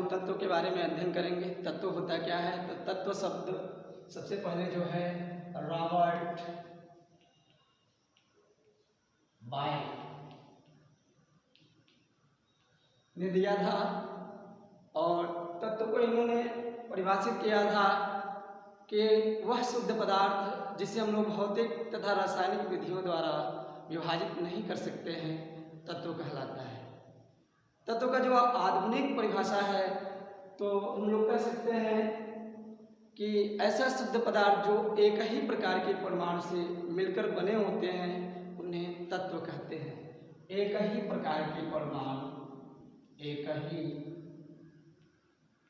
तत्व के बारे में अध्ययन करेंगे। तत्व होता क्या है? तो तत्व शब्द सबसे पहले जो है रॉबर्ट बाय ने दिया था और तत्व को इन्होंने परिभाषित किया था कि वह शुद्ध पदार्थ जिसे हम लोग भौतिक तथा रासायनिक विधियों द्वारा विभाजित नहीं कर सकते हैं, तत्व कहलाता है। तत्व का जो आधुनिक परिभाषा है तो हम लोग कह सकते हैं कि ऐसा शुद्ध पदार्थ जो एक ही प्रकार के परमाणु से मिलकर बने होते हैं उन्हें तत्व कहते हैं। एक ही प्रकार के परमाणु, एक ही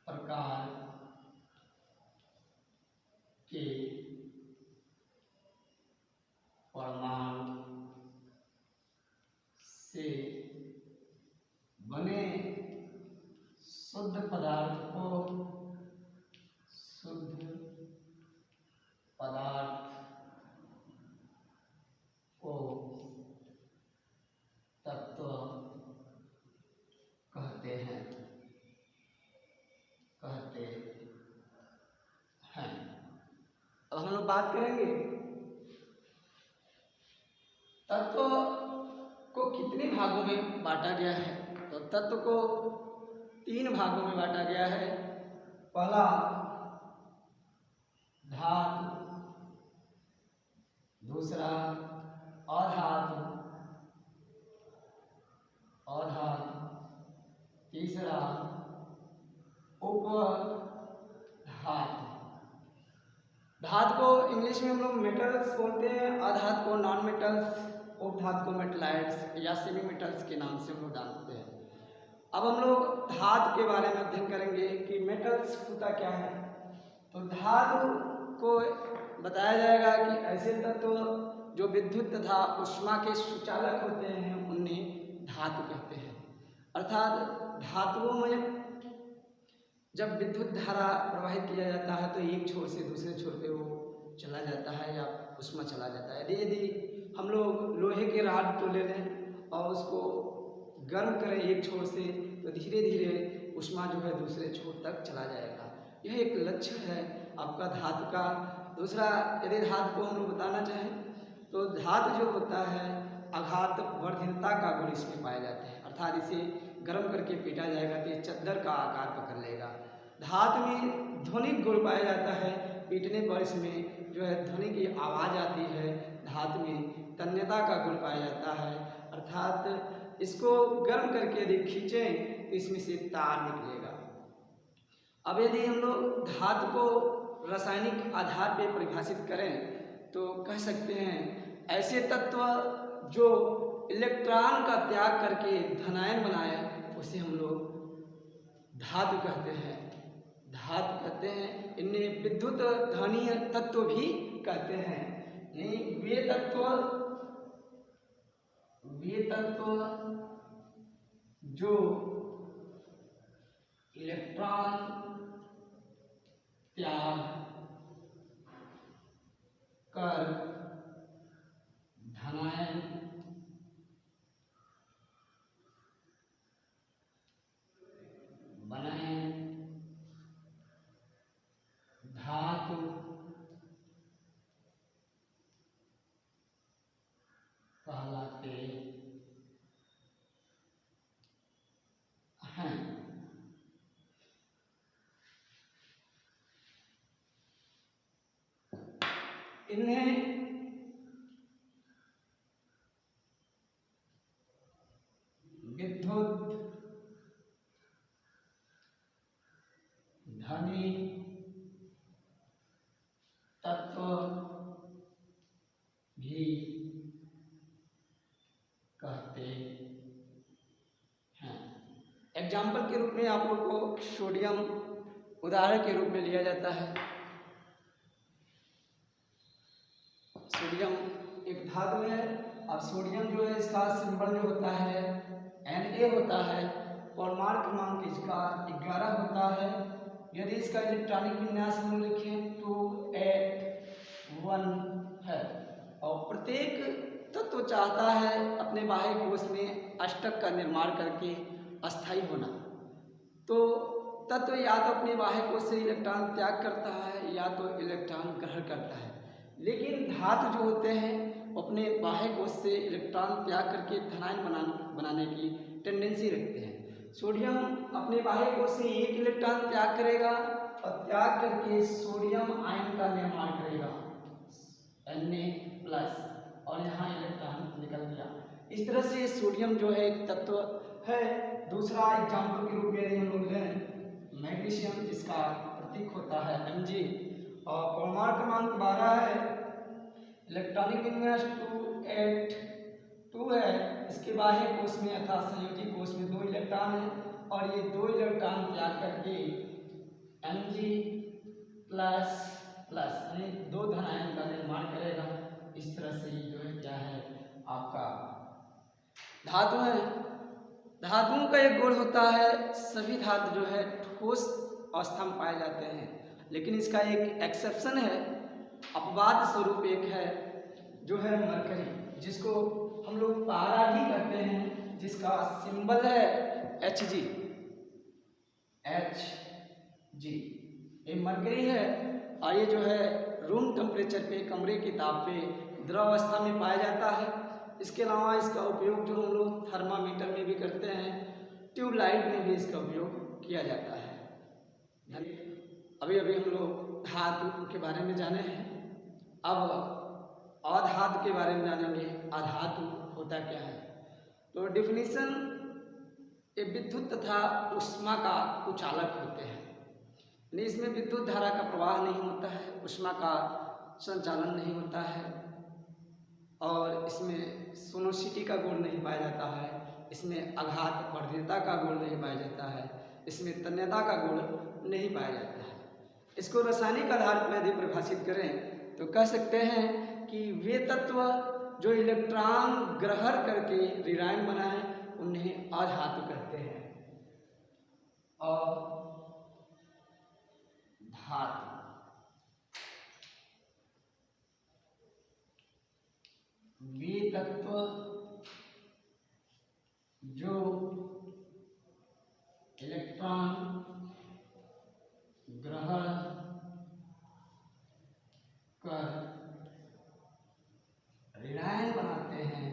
प्रकार के परमाणु से बने शुद्ध पदार्थ को तत्व कहते हैं। अब हम लोग बात करेंगे तत्व को कितने भागों में बांटा गया है। तो तत्व को 3 भागों में बांटा गया है। पहला धातु, दूसरा अधातु, तीसरा उपधातु। धातु को इंग्लिश में हम लोग मेटल्स बोलते हैं, अधातु को नॉन मेटल्स, उपधातु को मेटलाइट्स या सेमी मेटल्स के नाम से हम लोग जानते हैं। अब हम लोग धातु के बारे में अध्ययन करेंगे कि मेटल्स होता क्या है। तो धातु को बताया जाएगा कि ऐसे तत्व जो विद्युत तथा ऊष्मा के सुचालक होते हैं उन्हें धातु कहते हैं। अर्थात धातुओं में जब विद्युत धारा प्रवाहित किया जाता है तो एक छोर से दूसरे छोर पे वो चला जाता है या ऊष्मा चला जाता है। यदि हम लोग लोहे के रॉड को ले लें और उसको गर्म करें एक छोर से तो धीरे धीरे ऊष्मा जो है दूसरे छोर तक चला जाएगा। यह एक लक्षण है आपका धातु का। दूसरा, यदि धातु को हम लोग बताना चाहें तो धातु जो होता है आघात वर्धनता का गुण इसमें पाया जाता है। अर्थात इसे गर्म करके पीटा जाएगा तो ये चद्दर का आकार पकड़ लेगा। धातु में ध्वनिक गुण पाया जाता है, पीटने पर इसमें जो है ध्वनि की आवाज़ आती है। धातु में तन्यता का गुण पाया जाता है, अर्थात इसको गर्म करके यदि खींचें तो इसमें से तार निकलेगा। अब यदि हम लोग धातु को रासायनिक आधार पर परिभाषित करें तो कह सकते हैं ऐसे तत्व जो इलेक्ट्रॉन का त्याग करके धनायन बनाए उसे हम लोग धातु कहते हैं। इन्हें विद्युत धनीय तत्व भी कहते हैं। वे तत्व जो इलेक्ट्रॉन त्याग कर धनायन बनाए धातु कहलाते हैं। इन्हें विद्युत धनी तत्व भी कहते हैं। एग्जाम्पल के रूप में आप लोग को सोडियम उदाहरण के रूप में लिया जाता है। सोडियम एक धातु है। अब सोडियम जो है इसका सिंबल जो होता है Na होता है। परमाणु क्रमांक इसका 11 होता है। यदि इसका इलेक्ट्रॉनिक विन्यास हम लिखें तो 8 1 है। और प्रत्येक तत्व चाहता है अपने बाह्य कोश में अष्टक का निर्माण करके अस्थायी होना। तो तत्व या तो अपने बाह्य कोश से इलेक्ट्रॉन त्याग करता है या तो इलेक्ट्रॉन ग्रहण करता है, लेकिन धातु जो होते हैं अपने बाह्य कोश से इलेक्ट्रॉन त्याग करके धनायन बनाने की टेंडेंसी रखते हैं। सोडियम अपने बाह्य कोश से एक इलेक्ट्रॉन त्याग करेगा और त्याग करके सोडियम आयन का निर्माण करेगा Na+, और यहाँ इलेक्ट्रॉन निकल गया। इस तरह से सोडियम जो है एक तत्व है। दूसरा एग्जाम्पल के रूप में यदि हम लोग लें मैग्नीशियम, जिसका प्रतीक होता है Mg और परमाणु क्रमांक 12 है, इलेक्ट्रॉनिक विन्यास 2s2 है। इसके बाह्य कोश में अर्थात संयोजी कोश में 2 इलेक्ट्रॉन है और ये 2 इलेक्ट्रॉन त्याग करके Mg++ यानी 2 धनायन का निर्माण करेगा। इस तरह से जो है क्या है आपका धातु है। धातुओं का एक गुण होता है, सभी धातु जो है ठोस अवस्था में पाए जाते हैं, लेकिन इसका एक एक्सेप्शन है, अपवाद स्वरूप एक है जो है मरकरी, जिसको हम लोग पारा भी कहते हैं, जिसका सिंबल है Hg। ये मरकरी है और ये जो है रूम टेम्परेचर पे, कमरे के ताप पे द्रव अवस्था में पाया जाता है। इसके अलावा इसका उपयोग जो हम लोग थर्मामीटर में भी करते हैं, ट्यूबलाइट में भी इसका उपयोग किया जाता है। अभी हम लोग धातु के बारे में जाने हैं, अब अधातु के बारे में जानेंगे। अधातु होता क्या है? तो डिफिनीशन, ये विद्युत तथा ऊष्मा का कुचालक होते हैं। इसमें विद्युत धारा का प्रवाह नहीं होता है, ऊष्मा का संचालन नहीं होता है और इसमें सोनोसिटी का गुण नहीं पाया जाता है, इसमें आघात वर्धनता का गुण नहीं पाया जाता है, इसमें तन्यता का गुण नहीं पाया जाता है। इसको रासायनिक आधार पर यदि परिभाषित करें तो कह सकते हैं कि वे तत्व जो इलेक्ट्रॉन ग्रहण करके ऋणायन बनाए उन्हें अधातु कहते हैं। और धातु वे तत्व जो इलेक्ट्रॉन ग्रहण कर ऋणायन बनाते हैं,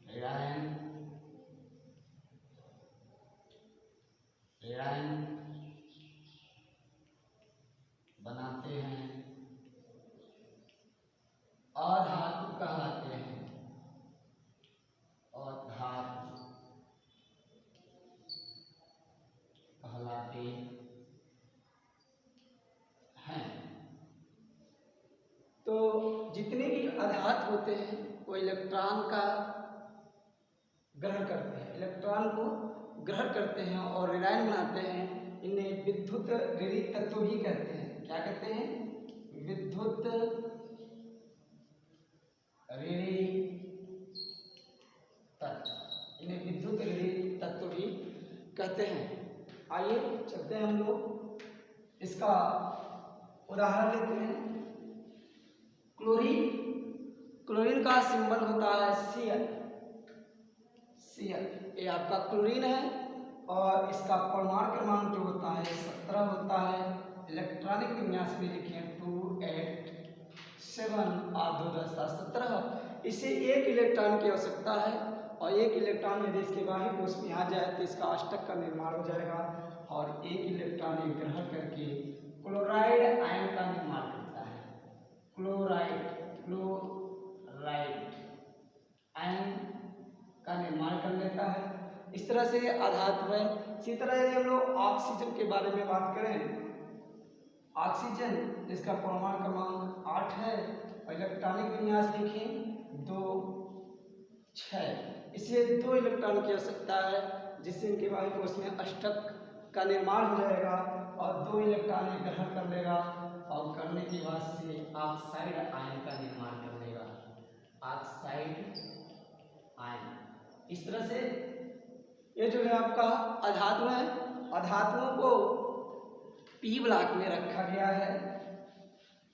ऋणायन बनाते हैं, अधातु कहलाते हैं। और धातु कहलाते हैं। तो जितने भी अधातु होते हैं वो इलेक्ट्रॉन का ग्रहण करते हैं, इलेक्ट्रॉन को ग्रहण करते हैं और ऋणायन बनाते हैं। इन्हें विद्युत ऋणी तत्व भी कहते हैं। क्या कहते हैं? विद्युत ऋणी तत्व। इन्हें विद्युत ऋणी तत्व भी कहते हैं। आइए चलते हैं हम लोग, इसका उदाहरण लेते हैं। क्लोरीन का सिंबल होता है Cl। ये आपका क्लोरीन है और इसका परमाणु क्रमांक जो होता है 17 होता है। इलेक्ट्रॉनिक विन्यास में लिखें 287 और 2 10 17। इसे एक इलेक्ट्रॉन की आवश्यकता है और एक इलेक्ट्रॉन यदि इसके बाह्य कोश में आ जाए तो इसका अष्टक का निर्माण हो जाएगा और एक इलेक्ट्रॉन ग्रहण करके क्लोराइड आयन का निर्माण करता है। क्लोराइड आयन का निर्माण कर लेता है। इस तरह से आधातु है। इसी तरह यदि हम लोग ऑक्सीजन के बारे में बात करें, ऑक्सीजन जिसका परमाणु क्रमांक 8 है और इलेक्ट्रॉनिक विन्यास लिखें 2 6। इसे 2 इलेक्ट्रॉन की आवश्यकता है जिससे इनके बाह्य कोश में अष्टक का निर्माण हो जाएगा और 2 इलेक्ट्रॉन ग्रहण कर लेगा और करने के बाद से ऑक्साइड आयन का निर्माण कर लेगा। Oxide ion. इस तरह से ये जो है आपका अधातु है। अधातुओं को पी ब्लॉक में रखा गया है।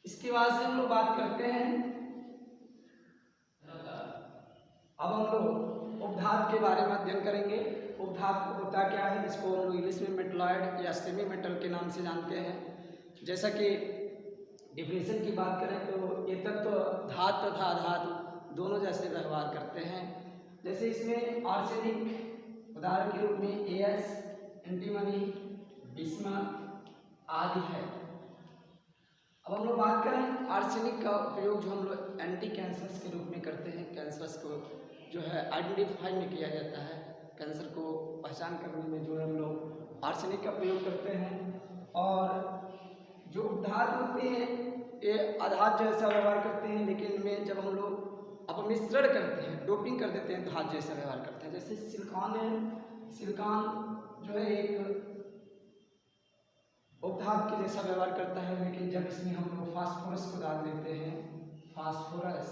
इसके बाद से हम लोग बात करते हैं, अब हम लोग उपधातु के बारे में अध्ययन करेंगे। उपधातु होता क्या है, इसको हम लोग इंग्लिश में मेटलॉइड या सेमी मेटल के नाम से जानते हैं। जैसा कि डिफिनेशन की बात करें तो ये तत्व धातु तथा अधातु दोनों जैसे व्यवहार करते हैं। जैसे इसमें आर्सेनिक उदाहरण के रूप में एएस, एंटीमनी, बिस्मथ आदि है। अब हम लोग बात करें आर्सेनिक का उपयोग जो हम लोग एंटी कैंसर्स के रूप में करते हैं। कैंसर्स को जो है आइडेंटिफाई में किया जाता है, कैंसर को पहचान करने में जो है हम लोग आर्सेनिक का प्रयोग करते हैं। और जो उपधातु होते हैं ये आधात जैसा व्यवहार करते हैं, लेकिन इनमें जब हम लोग अपमिश्रण करते हैं, डोपिंग कर देते हैं, धात जैसा व्यवहार करते हैं। जैसे सिलिकॉन है, सिलिकॉन जो है एक उपधातु के जैसा व्यवहार करता है, लेकिन जब इसमें हम लोग फास्फोरस को डाल देते हैं, फास्फोरस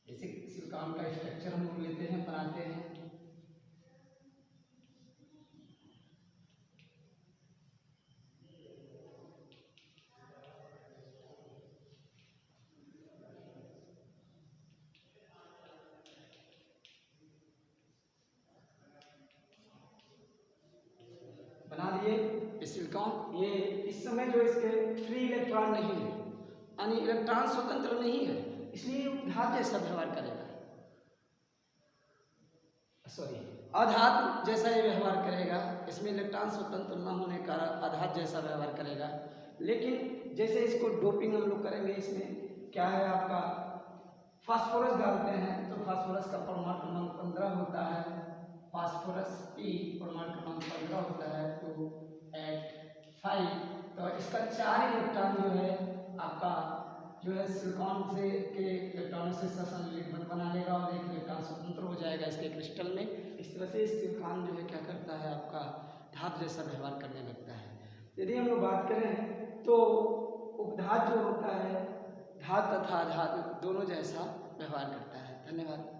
जैसे सिलिकॉन का स्ट्रक्चर हम लोग लेते हैं, बनाते हैं, बना दिए सिलिकॉन। ये इस समय जो इसके फ्री इलेक्ट्रॉन नहीं है, यानी इलेक्ट्रॉन स्वतंत्र नहीं है, इसलिए धातु जैसा व्यवहार करेगा, सॉरी अधातु जैसा ये व्यवहार करेगा। इसमें इलेक्ट्रॉन स्वतंत्र न होने का अधातु जैसा व्यवहार करेगा। लेकिन जैसे इसको डोपिंग हम लोग करेंगे, इसमें क्या है आपका फास्फोरस डालते हैं तो फास्फोरस का परमाणु क्रमांक 15 होता है, फास्फोरस P परमाणु क्रमांक 15 होता है 285। तो इसका 4 इलेक्ट्रॉन जो है आपका जो है सिलिकॉन से के इलेक्ट्रॉन से सहसंयोजक बना लेगा और एक इलेक्ट्रॉन स्वतंत्र हो जाएगा इसके क्रिस्टल में। इस तरह से सिलिकॉन जो है क्या करता है आपका धातु जैसा व्यवहार करने लगता है। यदि हम लोग बात करें तो उपधातु जो होता है धातु तथा अधातु दोनों जैसा व्यवहार करता है। धन्यवाद।